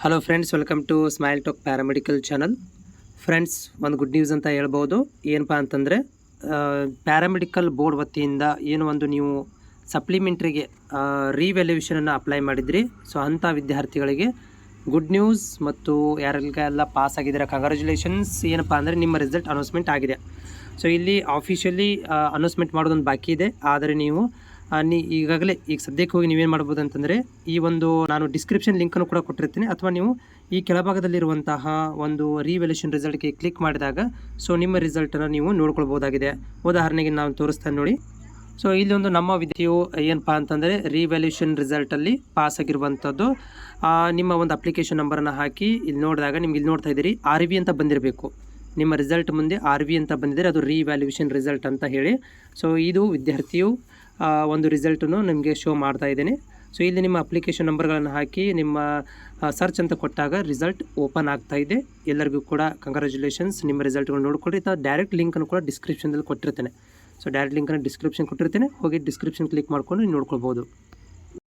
Hello friends, welcome to smile talk paramedical channel. Friends, ಒಂದು good news ಅಂತ ಹೇಳ್ಬೋದು. ಏನಪ್ಪ ಅಂತಂದರೆ ಪ್ಯಾರಾಮೆಡಿಕಲ್ ಬೋರ್ಡ್ ವತಿಯಿಂದ ಏನು ಒಂದು ನೀವು ಸಪ್ಲಿಮೆಂಟ್ರಿಗೆ ರೀವ್ಯಾಲ್ಯೂಯೇಷನನ್ನು ಅಪ್ಲೈ ಮಾಡಿದ್ರಿ. ಸೊ ಅಂಥ ವಿದ್ಯಾರ್ಥಿಗಳಿಗೆ ಗುಡ್ ನ್ಯೂಸ್. ಮತ್ತು ಯಾರಿಗೆಲ್ಲ ಪಾಸ್ ಆಗಿದ್ದಾರೆ ಕಂಗ್ರ್ಯಾಚುಲೇಷನ್ಸ್. ಏನಪ್ಪ ಅಂದರೆ ನಿಮ್ಮ ರಿಸಲ್ಟ್ ಅನೌನ್ಸ್ಮೆಂಟ್ ಆಗಿದೆ. ಸೊ ಇಲ್ಲಿ ಆಫಿಷಿಯಲಿ ಅನೌನ್ಸ್ಮೆಂಟ್ ಮಾಡೋದೊಂದು ಬಾಕಿ ಇದೆ. ಆದರೆ ನೀವು ಈಗಾಗಲೇ ಈಗ ಸದ್ಯಕ್ಕೆ ಹೋಗಿ ನೀವೇನು ಮಾಡ್ಬೋದು ಅಂತಂದರೆ, ಈ ಒಂದು ನಾನು ಡಿಸ್ಕ್ರಿಪ್ಷನ್ ಲಿಂಕನ್ನು ಕೂಡ ಕೊಟ್ಟಿರ್ತೀನಿ, ಅಥವಾ ನೀವು ಈ ಕೆಳಭಾಗದಲ್ಲಿರುವಂತಹ ಒಂದು ರೀವ್ಯಾಲ್ಯೂಯೇಷನ್ ರಿಸಲ್ಟ್ಗೆ ಕ್ಲಿಕ್ ಮಾಡಿದಾಗ ಸೊ ನಿಮ್ಮ ರಿಸಲ್ಟನ್ನು ನೀವು ನೋಡ್ಕೊಳ್ಬೋದಾಗಿದೆ. ಉದಾಹರಣೆಗೆ ನಾನು ತೋರಿಸ್ತೇನೆ ನೋಡಿ. ಸೊ ಇಲ್ಲಿ ಒಂದು ನಮ್ಮ ವಿದ್ಯಾರ್ಥಿಯು ಏನಪ್ಪ ಅಂತಂದರೆ ರೀವ್ಯಾಲ್ಯೂಯೇಷನ್ ರಿಸಲ್ಟಲ್ಲಿ ಪಾಸ್ ಆಗಿರುವಂಥದ್ದು. ನಿಮ್ಮ ಒಂದು ಅಪ್ಲಿಕೇಶನ್ ನಂಬರನ್ನು ಹಾಕಿ ಇಲ್ಲಿ ನೋಡಿದಾಗ ನಿಮ್ಗೆ ಇಲ್ಲಿ ನೋಡ್ತಾ ಇದ್ದೀರಿ RV ಅಂತ ಬಂದಿರಬೇಕು. ನಿಮ್ಮ ರಿಸಲ್ಟ್ ಮುಂದೆ RV ಅಂತ ಬಂದಿದ್ದರೆ ಅದು ರೀವ್ಯಾಲ್ಯೂಯೇಷನ್ ರಿಸಲ್ಟ್ ಅಂತ ಹೇಳಿ. ಸೊ ಇದು ವಿದ್ಯಾರ್ಥಿಯು ಒಂದು ರಿಸಲ್ಟನ್ನು ನಿಮಗೆ ಶೋ ಮಾಡ್ತಾ ಇದ್ದೇನೆ. ಸೊ ಇಲ್ಲಿ ನಿಮ್ಮ ಅಪ್ಲಿಕೇಶನ್ ನಂಬರ್ಗಳನ್ನು ಹಾಕಿ ನಿಮ್ಮ ಸರ್ಚ್ ಅಂತ ಕೊಟ್ಟಾಗ ರಿಸಲ್ಟ್ ಓಪನ್ ಆಗ್ತಾ ಇದೆ. ಎಲ್ಲರಿಗೂ ಕೂಡ ಕಂಗ್ರ್ಯಾಚುಲೇಷನ್ಸ್. ನಿಮ್ಮ ರಿಸಲ್ಟ್ಗಳು ನೋಡ್ಕೊಳ್ಳಿ. ಡೈರೆಕ್ಟ್ ಲಿಂಕನ್ನು ಕೂಡ ಡಿಸ್ಕ್ರಿಪ್ಷನ್ದಲ್ಲಿ ಕೊಟ್ಟಿರ್ತೇನೆ. ಸೊ ಡೈರೆಕ್ಟ್ ಲಿಂಕನ್ನು ಡಿಸ್ಕ್ರಿಪ್ಷನ್ ಕೊಟ್ಟಿರ್ತೇನೆ, ಹೋಗಿ ಡಿಸ್ಕ್ರಿಪ್ಷನ್ ಕ್ಲಿಕ್ ಮಾಡ್ಕೊಂಡು ನೋಡ್ಕೊಳ್ಬೋದು.